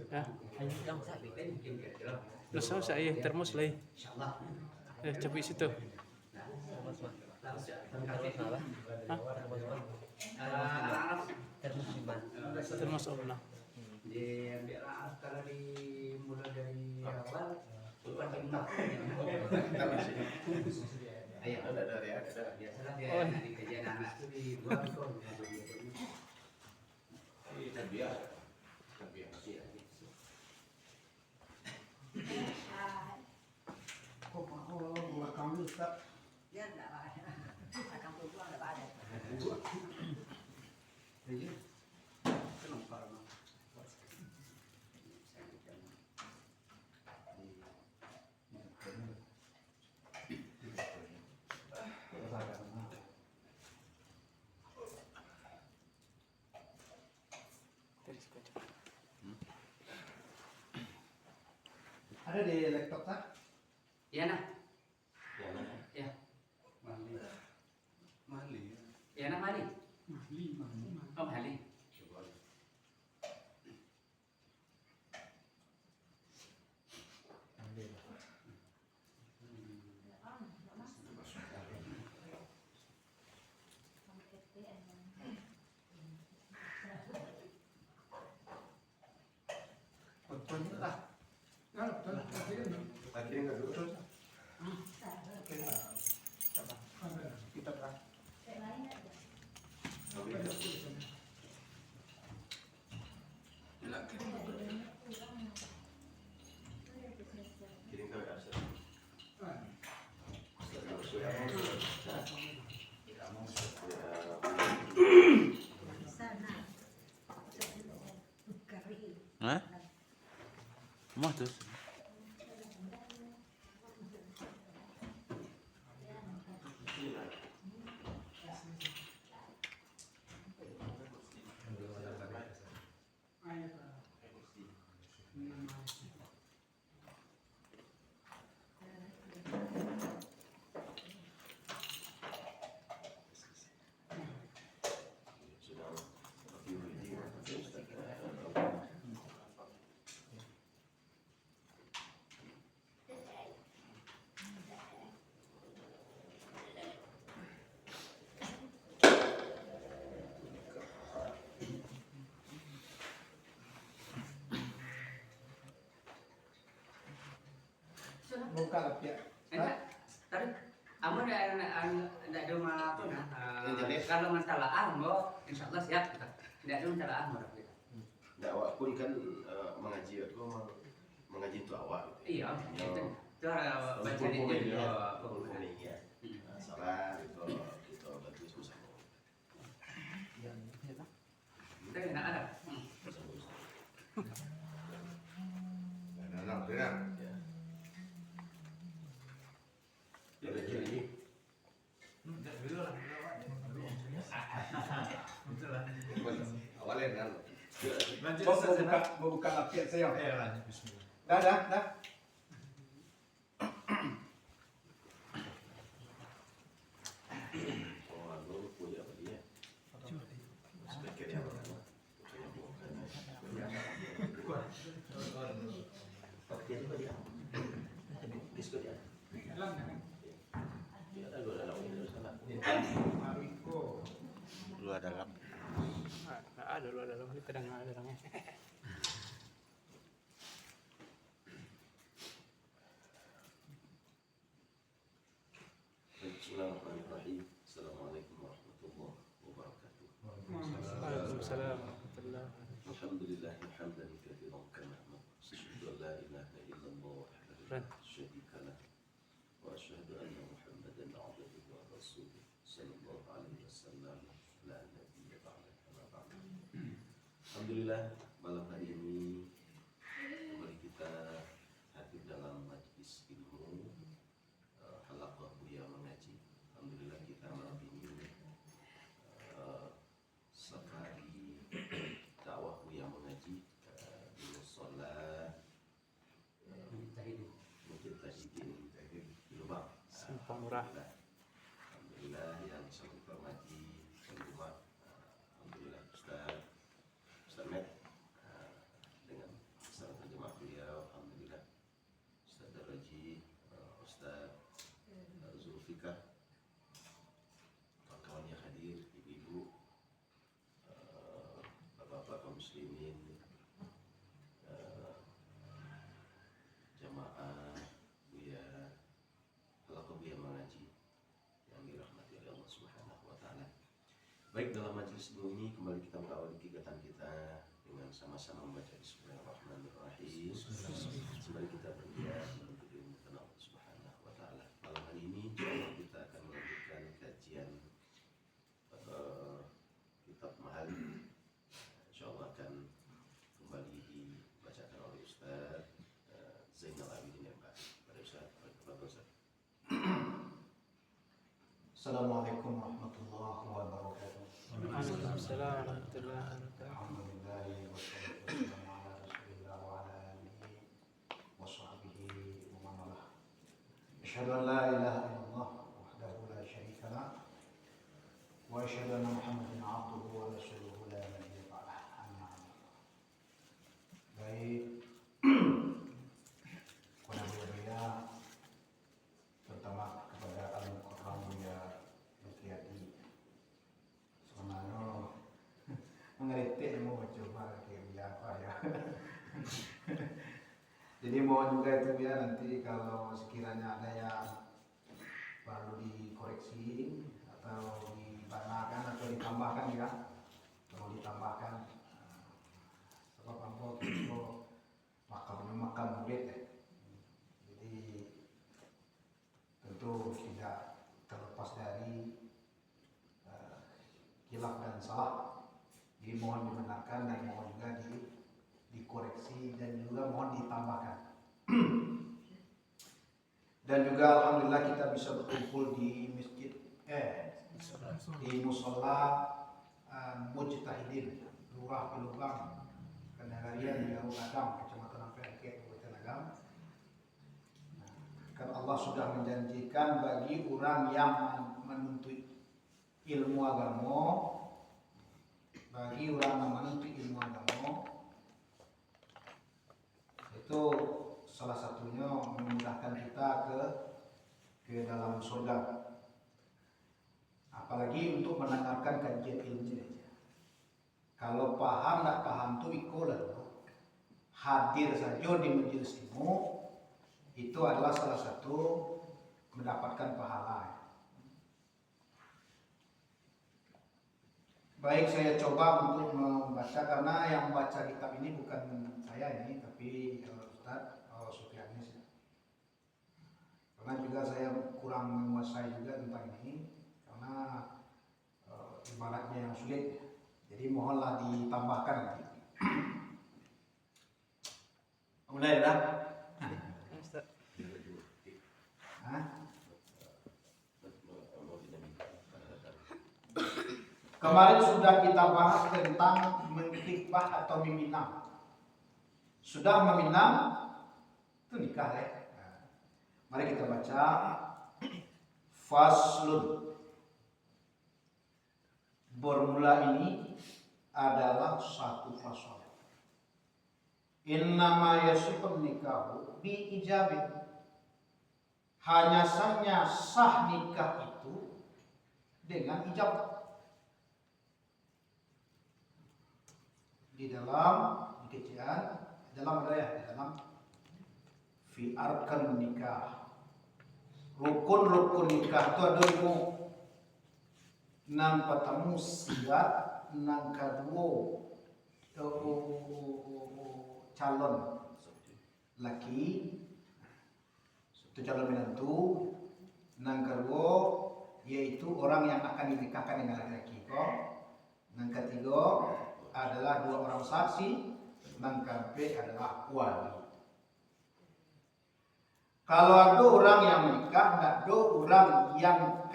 Ya. Yang saya bikin Terus saya termos lagi. Coba situ. termos apa? Hah? Termos lima. Termos opna. Diambil kalau dimulai dari awal bukan ayo ada biasalah dia di kajian anak itu di luar kok buat kamu Ustaz. Ya enggak ada. Akan pulang enggak ada. Iya. Kenapa Mas? Ada di laptop tak? Iya nah. Ya. Mali. Ya nah Mali. Mali. Oh Mali. Betul lah. Kalau betul tadi enggak betul. Oke lah. Kita kan. Sana. Hah? Mau tuh. Buka lah ya. Enggak. Tapi kamu ada rumah apa nah? Kalau masalah ambo, insya Allah siap kita. Tidak ada masalah ambo kita. Dakwah pun kan mengaji aku mengaji untuk awak gitu. Iya. Itu baca di dia. Ya. Salah itu bantu sama. Kita enak ada. Ya. Ya betul ini. Awalnya kan. Mau buka laptop saya. Dah. Oh, aku punya apa dia? Speknya apa? Pakai apa dia? Diskon ya? Ya ada dua dalam itu sana. Mariko. Luar dalam. Nggak ada luar dalam. Ini kadang nggak ada orangnya. Bismillahirrahmanirrahim. Assalamualaikum warahmatullahi wabarakatuh. Waalaikumsalam warahmatullahi wabarakatuh. Alhamdulillahi hamdan katsiran kama asyhadu an la ilaha illallah wahdahu la syarika lah wa asyhadu anna Muhammadan abduhu wa rasuluh sallallahu alaihi wasallam la nabiyya ba'da kama ba'd. Alhamdulillah malam hari ini kembali kita hadir dalam majlis ilmu halaqah Buya mengaji. Alhamdulillah kita malam ini safari dakwah Buya mengaji di musola Mujtahidin di Lubang. Simpang Murah. Alhamdulillah yang sangat hormati Alhamdulillah Ustaz Med dengan Ustaz Baik, dalam majelis ini kembali kita mengawali kegiatan kita dengan sama-sama membaca Bismillahirrahmanirrahim. Sembari kita berniat menuntut ilmu karena Allah Subhanahu wa taala. Malam hari ini insyaallah kita akan melanjutkan kajian kitab Mahali. Insyaallah akan kembali dibacakan oleh Ustaz Zainal Abidin yang baik. Pada Ustaz, Ustaz. Assalamualaikum warahmatullahi wabarakatuh. Waalaikumsalam warahmatullahi wabarakatuh. Alhamdulillah wassalatu wassalamu ala Rasulillah wa ala alihi wa sahbihi wa man walah. Asyhadu an la ilaha illallah wahdahu la syarika lah wa asyhadu anna Muhammadan abduhu wa rasuluhu la nabiyya ba'dah. Amma ba'd. Baik. Kepada terutama kepada Al-Mukarram ya Mufiyati Sonano mengerti mau coba kayak apa ya. Jadi mohon juga itu ya nanti kalau sekiranya ada yang perlu dikoreksi atau dibanakan atau ditambahkan ya, perlu ditambahkan sebab ambo itu makam murid ya. Jadi tentu tidak terlepas dari khilaf dan salah. Jadi mohon dibenarkan dan mohon juga dikoreksi dan juga mohon ditambahkan. Dan juga alhamdulillah kita bisa berkumpul di masjid di musola Mujtahidin Lurah Pilubang Kendagarian Yaru Adam Kecamatan Ampel-Eke Kabupaten Agam. Kan Allah sudah menjanjikan bagi orang yang menuntut ilmu agama, bagi orang yang menuntut ilmu agama itu salah satunya memudahkan kita ke dalam surga. Apalagi untuk mendengarkan kajian ilmu saja. Kalau paham tak paham tu ikut hadir saja di majelis ilmu itu adalah salah satu mendapatkan pahala. Baik, saya coba untuk membaca karena yang baca kitab ini bukan saya ini, tapi Ustaz Sufyanis. Karena juga saya kurang menguasai juga tentang ini karena ibaratnya yang sulit. Jadi mohonlah ditambahkan nanti. Mulai dah. Kemarin sudah kita bahas tentang mengkhitbah atau meminang. Sudah meminang itu nikah ya. Mari kita baca faslun. Bermula ini adalah satu fasal. Innama yasihun nikahu bi ijabin. Hanya saja sah nikah itu dengan ijab. Di dalam kecian dalam ada ya, di dalam fi arkan nikah. Rukun nikah itu ada 5. Nang pertama siap, nang kedua calon laki, itu calon menantu. Nang kedua yaitu orang yang akan dinikahkan dengan laki-laki. Nang ketiga adalah 2 orang saksi, dan keempat adalah wali. Kalau ada orang yang menikah, tidak ada orang yang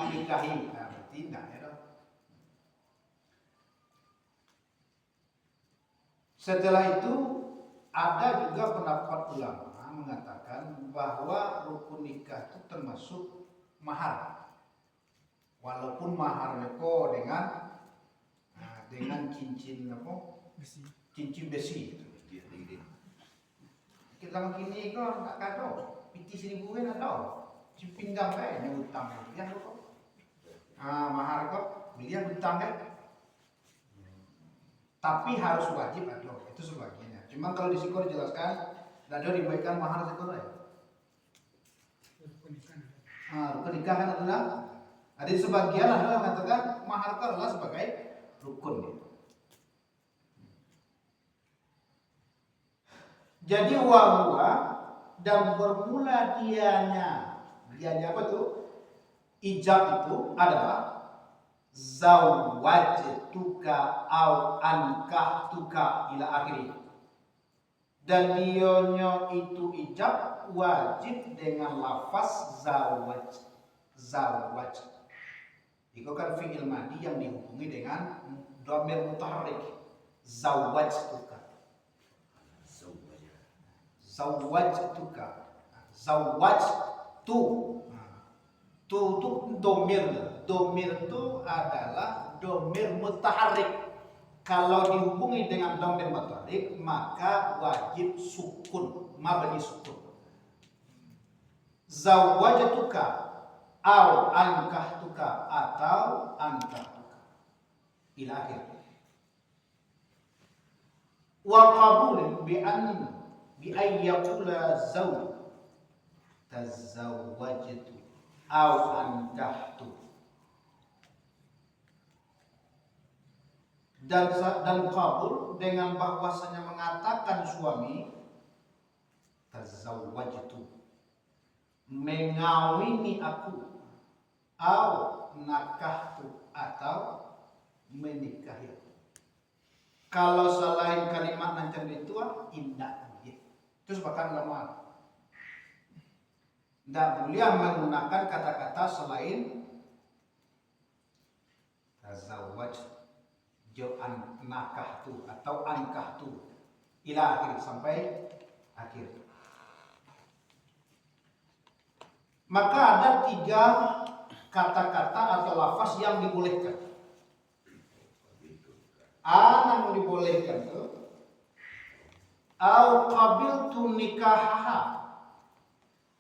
dinikahi, nah, berarti tidak ya. Setelah itu ada juga pendapat ulama mengatakan bahwa rukun nikah itu termasuk mahar, walaupun maharnya kok dengan cincin apa? Besi. Cincin besi. Kita begini kok tak kado. Piti 1.000 kan ada. Pinjam kan yang utang ya kok. Mahar kok dia utang kan. Tapi harus wajib ada. Itu sebagiannya. Cuma kalau di Sikor dijelaskan tidak ada diberikan mahar Sikor ya. Rukun nikah adalah Ada sebagian adalah mengatakan mahar itu adalah sebagai rukun. Jadi wahwa dan bermula dianya apa tuh? Ijab itu adalah zawajtuka au ankahtuka ila akhirih. Dan dionyo itu ijab wajib dengan lafaz zawaj. Itu kan fi'il madi yang dihubungi dengan dhamir mutaharrik. Zawajtuka. Zawajtu. Tu itu domir. Domir itu adalah domir mutaharrik. Kalau dihubungi dengan domir mutaharrik maka wajib sukun, mabni sukun. Zawajtuka au ankahtuka atau ankahtuka ila akhir. Wa qabul bi ayyakula tazawwajtu au ankahtu. Dan qabul dengan bahwasanya mengatakan suami tazawwajtu, mengawini aku, au nakahtu atau menikahi aku. Kalau selain kalimat nancam itu indah boleh. Itu sepakat ulama. Tidak boleh menggunakan kata-kata selain tazawwaj, nakahtu atau ankahtu ila akhir sampai akhir. Maka ada 3 kata-kata atau lafaz yang dibolehkan. Yang dibolehkan itu au qabiltu nikahaha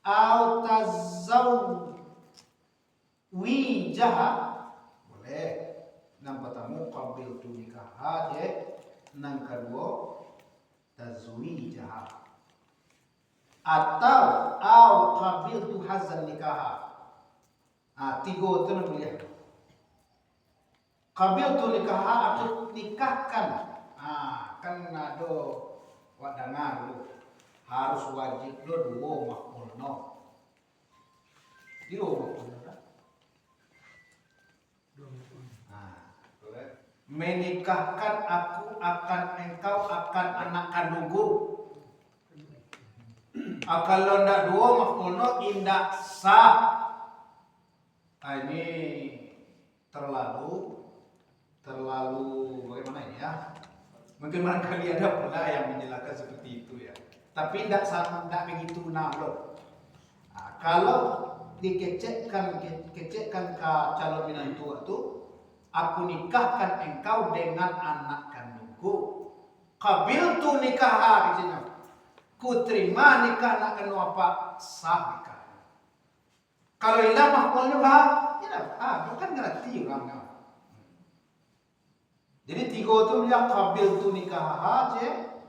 au tazawwijaha boleh. Nang pertama qabiltu nikahaha, nang kedua tazwijaha. Atau au qabiltu hazan nikaha. 3 itu namanya. Qabiltu nikaha, aku nikahkan. Kan ada wadangan lu. Harus wajib lu 2 maf'ulno. Di 2 maf'ulno kan? Menikahkan aku akan engkau akan anak kandungku. Kalau ndak 2 maf'ulno indak sah. Ini terlalu bagaimana ini ya? Mungkin barangkali ada pula yang menjelaskan seperti itu ya. Tapi tidak begitu loh. Kalau dikecekkan ke calon menantu itu, aku nikahkan engkau dengan anak kandungku. Qabiltu nikaha di sini. Ku terima nikah anak kandung apa? Sah nikah. Kalau ilah maf'ulnya bukan ngerti orangnya. Jadi 3 itu dia qabiltu nikaha aja.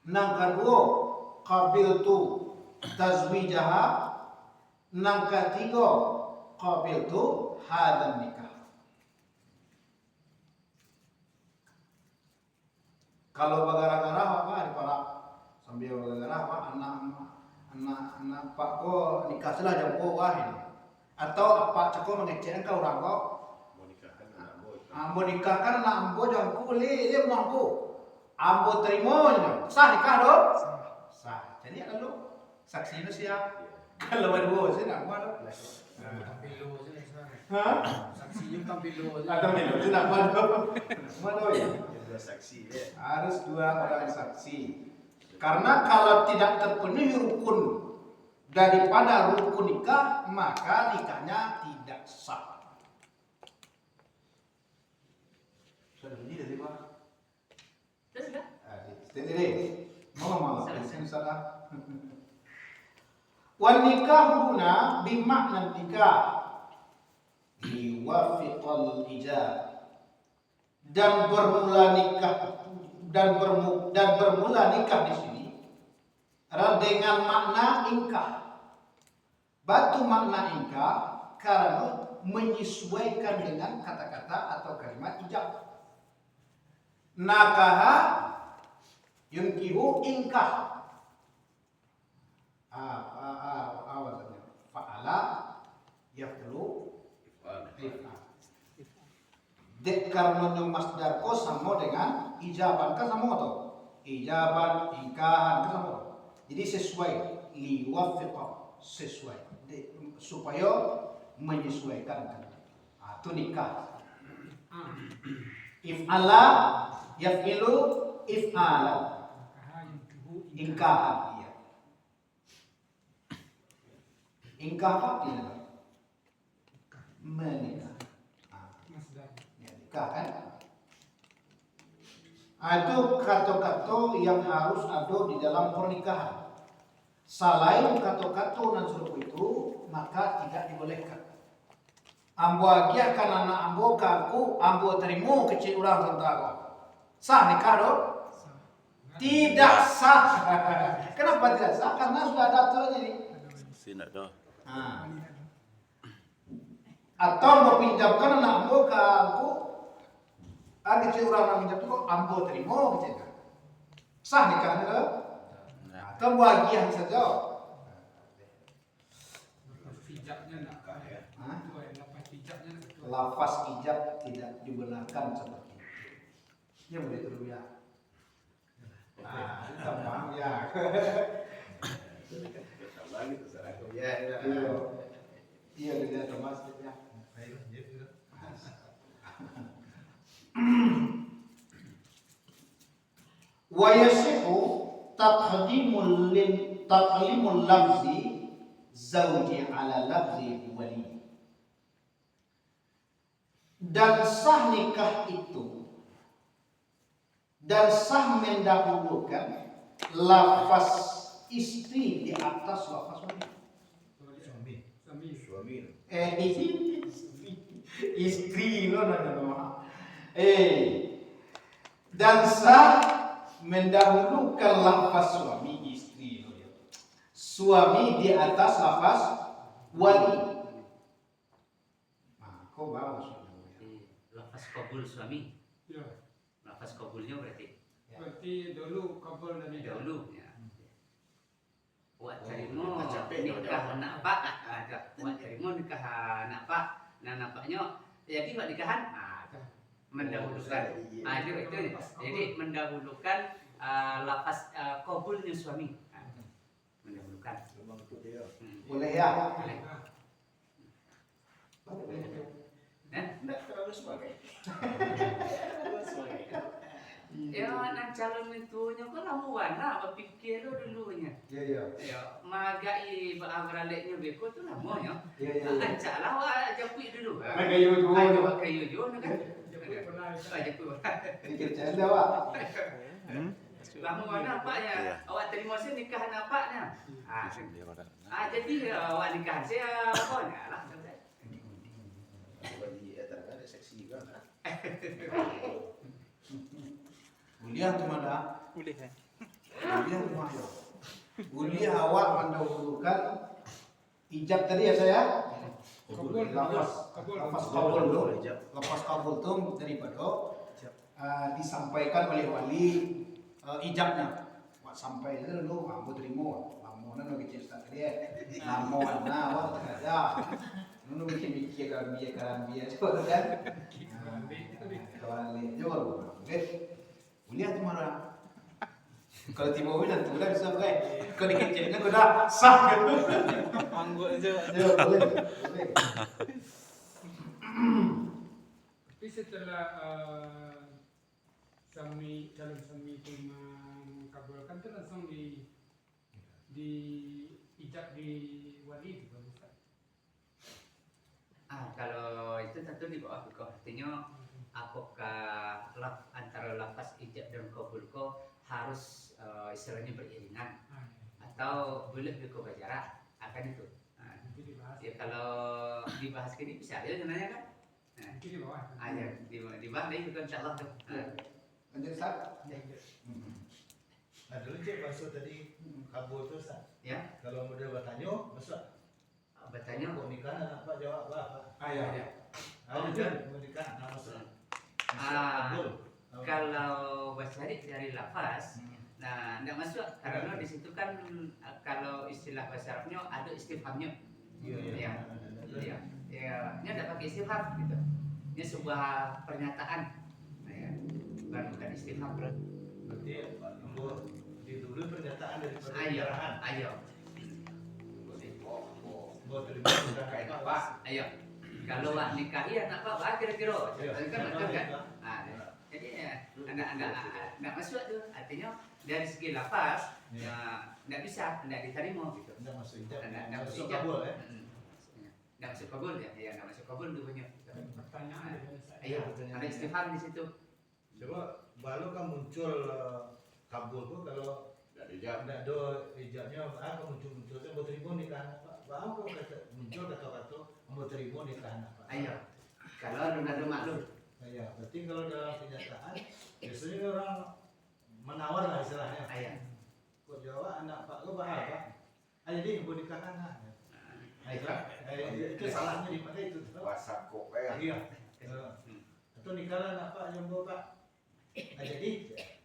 Nang kedua qabiltu tazwijaha. Nang ketiga qabiltu hadan nikah. Kalau bagara-gara apa di para sambil bagara apa anak pak ko nikah salah jam ko ini. Atau apa ceko mengecek kau orang kau menikahkan anak ambo jangku le mangku ambo terima sah nikah do sah. Jadi kalau saksi itu siap kalau berdua sih nak buat Tampilo saja. Saksi yang tampilo. tampilo itu nak buat mana ya saksi harus 2 orang saksi. Karena kalau tidak terpenuhi rukun daripada rukun nikah, maka nikahnya tidak sah. Sudah bunyi dari Pak? Sudah. Ini malam salah. Wan nikah huna bimakna nikah liwafiqal ijab. Dan bermula nikah di sini adalah dengan makna ingkah. Batu makna ingkah karena menyesuaikan dengan kata-kata atau kalimat ijab. Nakaha yunkihu ingkah. Awalnya fa'ala yaf'alu if'al. Dek karena masdar ko sama dengan ijaban kan sama atau ijaban ingkahan kan sama. Jadi sesuai liwafiqah sesuai supaya menyesuaikan. Itu nikah. If'ala yaf'ilu if'ala ingkahan. Ingkah apa dia? Menikah. Ya, nikah kan? Itu kata-kata yang harus ada di dalam pernikahan. Selain kata-kata dan serupa itu, maka tidak dibolehkan. Ambo agia kan anak ambo kaku, ambo terima kecil orang tentara. Sah nikah dong? Tidak sah. Kenapa tidak sah? Karena sudah ada aturannya nih. Tidak dah. Atau mau pinjamkan anak ambo ke aku, ada kecil orang yang pinjam itu ambo terima kecil. Sah nikahnya dong? Atau bagian saja. Lafaz ijab tidak dibenarkan seperti itu. Ya boleh dulu ya. Gampang ya. Iya dilihat Thomas ya. Wa yasihu taqlimul lafzi zawji ala lafzi wali. Dan sah nikah itu dan sah mendahulukan lafaz istri di atas lafaz suami. Istri lo nama. Dan sah mendahulukan lafaz suami istri lo. Suami di atas lafaz wali. Kau bawa Lafaz kabul suami. Ya. Lafaz kabulnya berarti. Berarti dulu kabul dan ijab. Dahulu. Ya. Buat carimu nikah anak pak, buat carimu nikah anak pak, nah nampaknya jadi buat nikahan, mendahulukan. Itu. Jadi mendahulukan lafaz kabulnya suami. Mendahulukan. Boleh ya? Tidak terlalu sebagai. Ya, nak calon mentuanya kan lamuan lah, berfikir dulunya. Iya. Ya, magai beraliknya beko tu lamanya. Iya. Ancak lah, awak japui dulu. Kayu dulu. Awak kayu dulu kan. Japui. Dikit canda Pak. Lama mana nampaknya? Awak terima saya nikahan nampaknya. Jadi awak nikahan saya apa ni? Lah. Bagi ada seksi juga. Kuliah tu mana? Boleh. Kuliah tu mana? Kuliah awak mendahulukan ijab tadi ya saya? Lafaz kabul tu. Lafaz kabul tu daripada disampaikan oleh wali ijabnya. Awak sampai dulu, ambo terima. Lamonan nak kecil tak tadi. Lamonan awak tak ada. Nunu mikir kalau biar coba kan? Kawan lihat coba. Kuliah tu mana? Kalau tiba bulan tu dah bisa kan? Kau dikecilnya kau dah sah kan? Angguk aja. Boleh. Tapi setelah calon suami itu mengabulkan tu langsung di ijab di wali itu kan Ustaz? Kalau itu tentu di bawah fikih. Artinya apakah antara lafaz ijab dan kabul ko harus istilahnya beriringan atau boleh berubah jarak akan itu. Nanti dibahas. Ya kalau dibahas ini bisa aja sebenarnya kan. Nanti di bawah. Ya dibahas deh itu insyaallah tuh. Lanjut Ustaz. Dulu cik masuk tadi kabur tu Ustaz. Ya. Kalau model bertanya, masuk bertanya Mau nikah anak Pak jawab apa? Ayah. Ada kan mau nikah nama saya. Ah, kalau bercari dari lafaz, nah tidak masuk karena di situ kan kalau istilah bahasa Arabnya ada istifhamnya. Iya. Iya, ya, ini tidak pakai istifham gitu. Ini sebuah pernyataan, nah, ya. Bukan istifham. Berarti mau dulu pernyataan dari Ayo, penyerahan. ayo, Mau terima sudah Kayak apa? apa? ayo. Kalau wak nikahi anak apa kira-kira? Iya. Kan betul kan? Jadi ya, nggak masuk tuh. Artinya dari segi lafaz, ya nggak bisa, nggak diterima gitu. Tidak masuk ijab. Nggak Masuk ijab. kabul ya. Nggak masuk kabul ya, ya nggak masuk kabul tuh punya. Pertanyaan Iya, ada istifham di situ. Coba baru kan muncul kabul tuh kalau Nggak dijawab. tidak ada ijabnya, apa muncul-munculnya mau terima nikah anak Pak. Bang kok kata muncul kata-kata mau terima nikah anak Pak. Ayo, kalau ada maklum. Ya, berarti kalau dalam kenyataan biasanya orang menawar lah istilahnya. Ayo, Kok jawab anak Pak lo apa? Jadi mau nikah anak. Itu salahnya di mana itu? WhatsApp kok ya. Iya. Atau nikah anak Pak yang bawa Pak. Jadi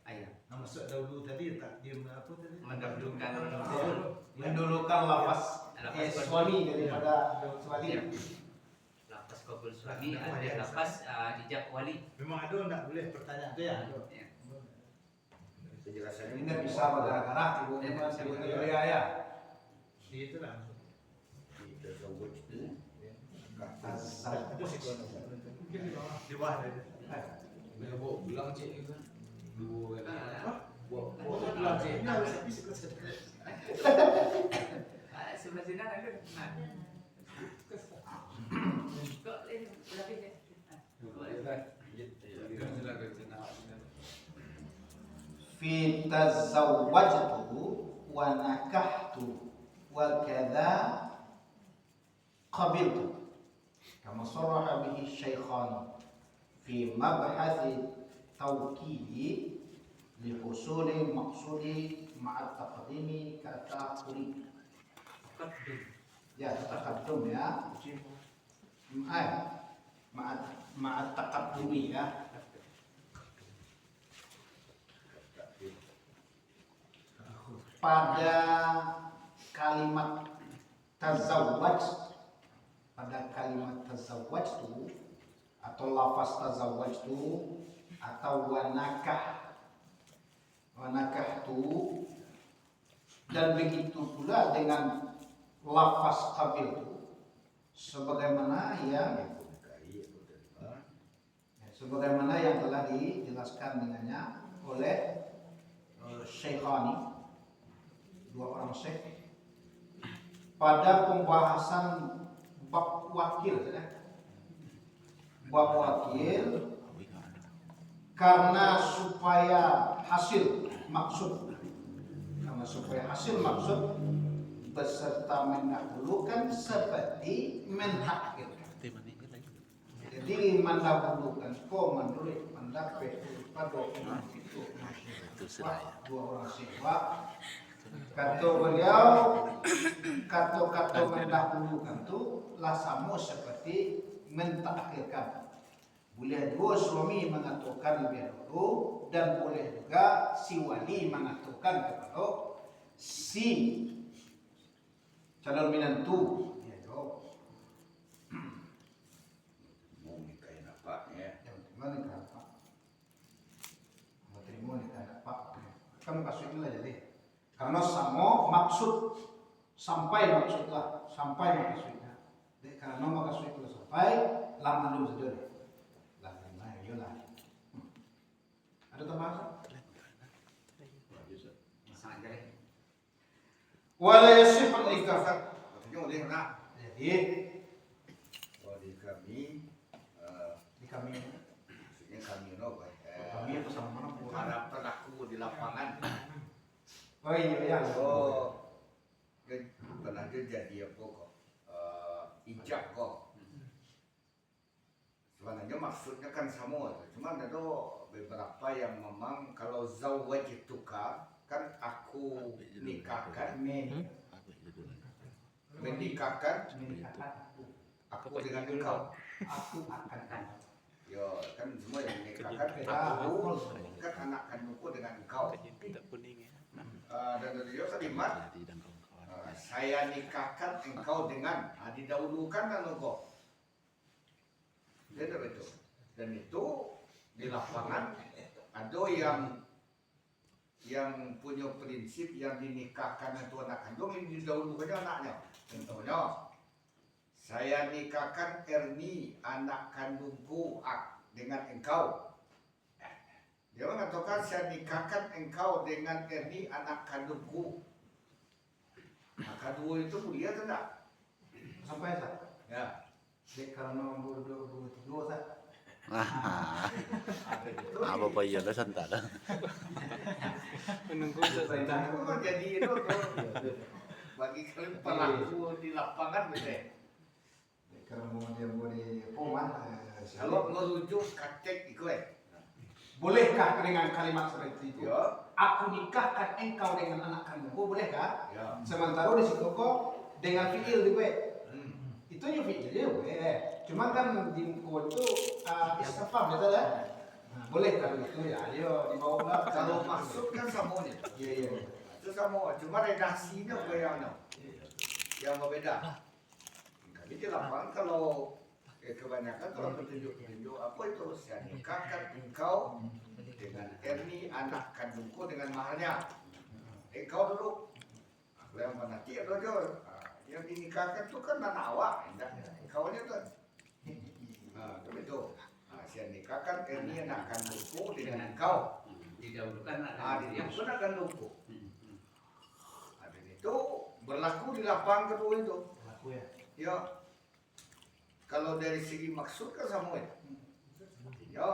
ayo. masuk dahulu tadi tak diem apa tadi? Mendahulukan Mendulukan lafaz suami daripada suami. Iya. Lafaz kabul suami ada lafaz ijab wali. Memang ada enggak boleh pertanyaan itu ya? Ya. Penjelasannya Ini bisa gara-gara ibu dari ayah. Itu lah. kita sebut itu. Itu sih kalau mungkin di bawah. di bawah tadi. Dia bawa bilang cik itu kan. Dua Bawa bilang sih. Ini harus habis ikut Sebelah sini ada. Kok ini lebih ya? Fi tazawwajtu wa nakahtu wa kadza qabiltu kama saraha bihi syaikhan fi mabhathi tawkidi li husuli maqsudi ma'a taqdimi ka ta'khuri Kadum. ya taqaddum ya ma'a taqaddumi ya. Pada kalimat tazawwaj, pada kalimat tazawwaj itu atau lafaz tazawwaj itu atau wanakah itu, dan begitu pula dengan lafaz qabil itu sebagaimana yang telah dijelaskan dengannya oleh Syekhani, dua orang syekh pada pembahasan bab wakil ya. Bab wakil karena supaya hasil maksud beserta mendahulukan seperti mengakhirkan. Jadi mendahulukan menurut pendapat pada itu dua orang siswa. Kata beliau, kata mendahulukan itu lasamu seperti mentakhirkan. Boleh dua suami mengatakan lebih dulu dan boleh juga si wali mengatakan kepada si calon menantu. Ya, Mau nikahin apa ya? Mau terima nikah apa? Kamu kasih itulah jadi. Karena sama maksud sampai maksudnya. Karena maksud itu sampai lama dulu saja. Ada tambahan? Sangat jelek. Wala yasih nikah. Artinya udah pernah. Jadi Kalau di kami, di kami maksudnya kami no, kami itu sama mana pun. harapan aku di lapangan. Oh iya. Pernah jadi apa kok? Ijab kok. Sebenarnya maksudnya kan sama, cuman ada beberapa yang memang kalau zawaj itu kan aku nikahkan menikahkan menikahkan aku dengan engkau. aku akan kan. Yo, kan semua yang menikahkan aku kan anak kandungku dengan engkau. Dan dari kalimat saya nikahkan engkau dengan didahulukan dan engkau. Itu betul. Dan itu di lapangan ada yang punya prinsip yang dinikahkan itu anak kandung ini didahulukannya anaknya. Contohnya, saya nikahkan Erni anak kandungku dengan engkau. Dia mengatakan saya nikahkan engkau dengan Erni anak kandungku. Maka dua itu mulia atau tidak? Sampai Sat. Ya. Karena umur 23 Sat. Apa pa iya na santa na. Menunggu sesuatu. Itu kan jadi itu bagi kalian pelaku di lapangan betul. Karena mau dia boleh poman. Kalau merujuk kakek itu Bolehkah dengan kalimat seperti itu? ya, Aku nikahkan engkau dengan anak kandungku, bolehkah? ya. Sementara di situ kok dengan fiil di gue. Itu ya fiil ya gue. Cuma kan di kode itu istifham betul ya? Nah, boleh kalau itu ya, ayo dibawa Kalau maksud kan semuanya. Iya iya. Itu sama, cuma redaksinya yang berbeda. Kami di lapangan kalau kebanyakan kalau petunjuk-petunjuk apa itu saya nikahkan engkau dengan Erni anak kandungku dengan maharnya. Engkau dulu. Yang nanti ada yang dinikahkan itu kan anak awak, engkau nya tuh. Nah, itu. Saya nikahkan Erni anak kandungku dengan engkau. Didahulukan Yang pun akan lumpuh. Habis itu berlaku di lapangan kedua itu. Berlaku ya. Ya, kalau dari segi maksud kan sama ya. Ya,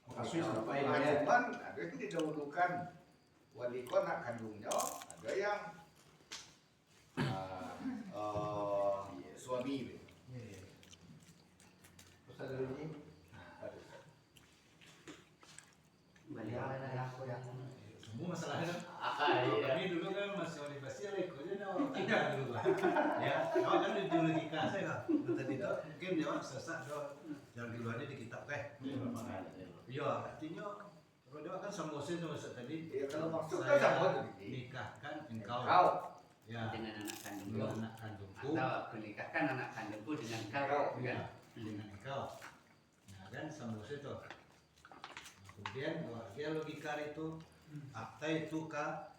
Maksud apa ya, ya? cuman ada yang didahulukan wali anak kandungnya, ada yang suami. Terus ada lagi. Semua masalahnya Iya. kami dulu kan masih universitas lekonya orang tidak dulu lah. Ya, kalau kan di logika saya kan, tadi itu mungkin jawab sesak yang di luarnya di kitab teh. Iya, artinya kalau jawab kan samosin sama tadi. Ya, kalau maksud kan sama saya tadi. nikahkan engkau. Kau, Ya, dengan anak kandungku dengan anak kandungku. atau aku nikahkan anak kandungku dengan kau Kau, kan. Dengan engkau. Nah kan samosin tuh. Kemudian dia logika itu akta itu ka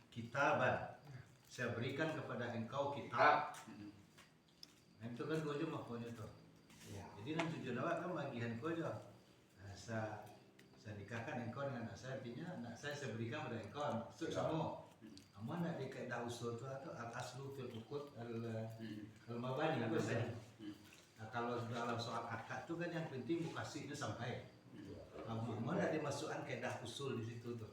kitaban. Saya berikan kepada engkau kitab. Nah, itu kan gojo makonya tuh. Ya. Jadi nanti tujuan awak kan bagian gojo. Nah, saya nikahkan engkau dengan anak saya, artinya anak saya berikan kepada engkau. Maksud sama. Kamu nak di kaidah usul tu atau al aslu fil uqud al mabani apa sih? Nah, kalau dalam soal akad tu kan yang penting bukasinya sampai. Kamu nak dimasukkan kaidah usul di situ tuh.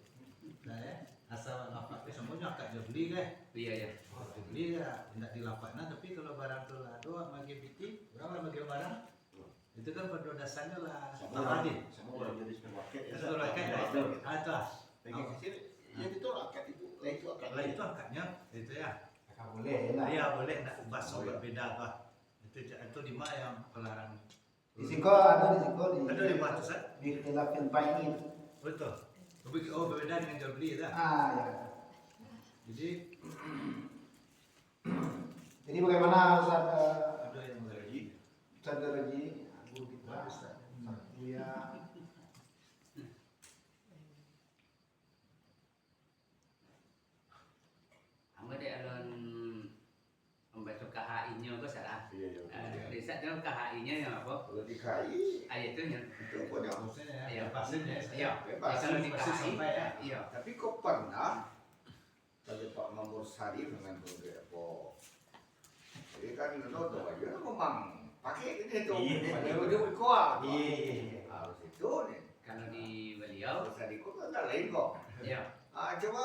Nah ya, asal apa semuanya akad dia beli kan? Iya ya. Oh, beli ya, tidak dilapakna, tapi kalau barang tu lah, doa bagi piti, orang lah bagi barang, itu kan pada dasarnya lah tawadin. Semua orang jadi sepaket. Itu rakyat lah itu, atas. Bagi kecil, yang itu rakyat itu, itu akad. Kalau itu akadnya, itu ya. Maka boleh lah. Iya boleh, nak bahasa berbeda apa. Itu di mana yang pelarang. Di siko ada di siko di. Ada di mana Ustaz? Di khilafil bayin. Betul. Oh berbeda dengan jual beli ya. Ya. Jadi Jadi bagaimana Ustaz ada yang lagi. Ustaz Daraji, guru kita, Ustaz Buya. Amba dek alon membaca KHI-nya kok salah. Desa dalam KHI-nya yang apa? kalau di KI Ayat itu yang itu punya. Maksudnya Iya. ya, pasirnya ya. iya. Bebas. Kalau di Masih KHI sampai ya. iya. Tapi kok pernah kalau Pak Mamur Sari dengan beberapa jadi kan itu tuh aja memang pakai ini tuh pada dia kuat harus itu nih Kalau di beliau harus tadi kok ada lain kok iya. coba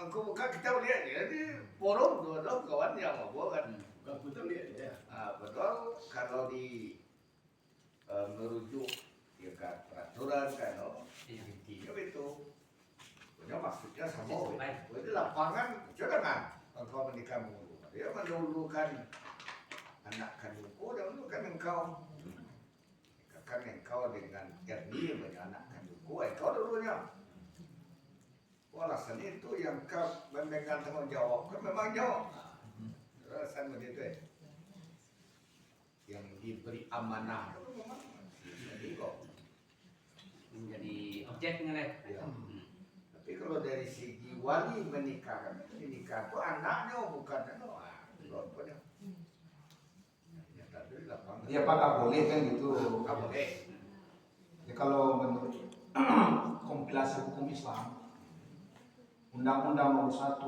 aku buka kita lihat ya di forum tuh ada kawan yang mau kan Bukan kita lihat ya. betul kalau di merujuk ya kan peraturan kan Iya. intinya itu punya maksudnya sama Sampai. itu lapangan jangan kalau kau menikah mulu Dia mendahulukan anak kandungku dahulukan engkau. Kan engkau dengan Ernie banyak anak kandungku, engkau dulunya. Alasan itu yang kau memegang tanggung jawab, kan memang jawab. Alasan begitu ya. Yang diberi amanah jadi kok menjadi objek ngelek. ya. Tapi kalau dari segi wali menikah itu anaknya bukan ya. Ya apakah boleh kan gitu? Nggak boleh. Ya, kalau menurut kompilasi hukum Islam, Undang-Undang Nomor 1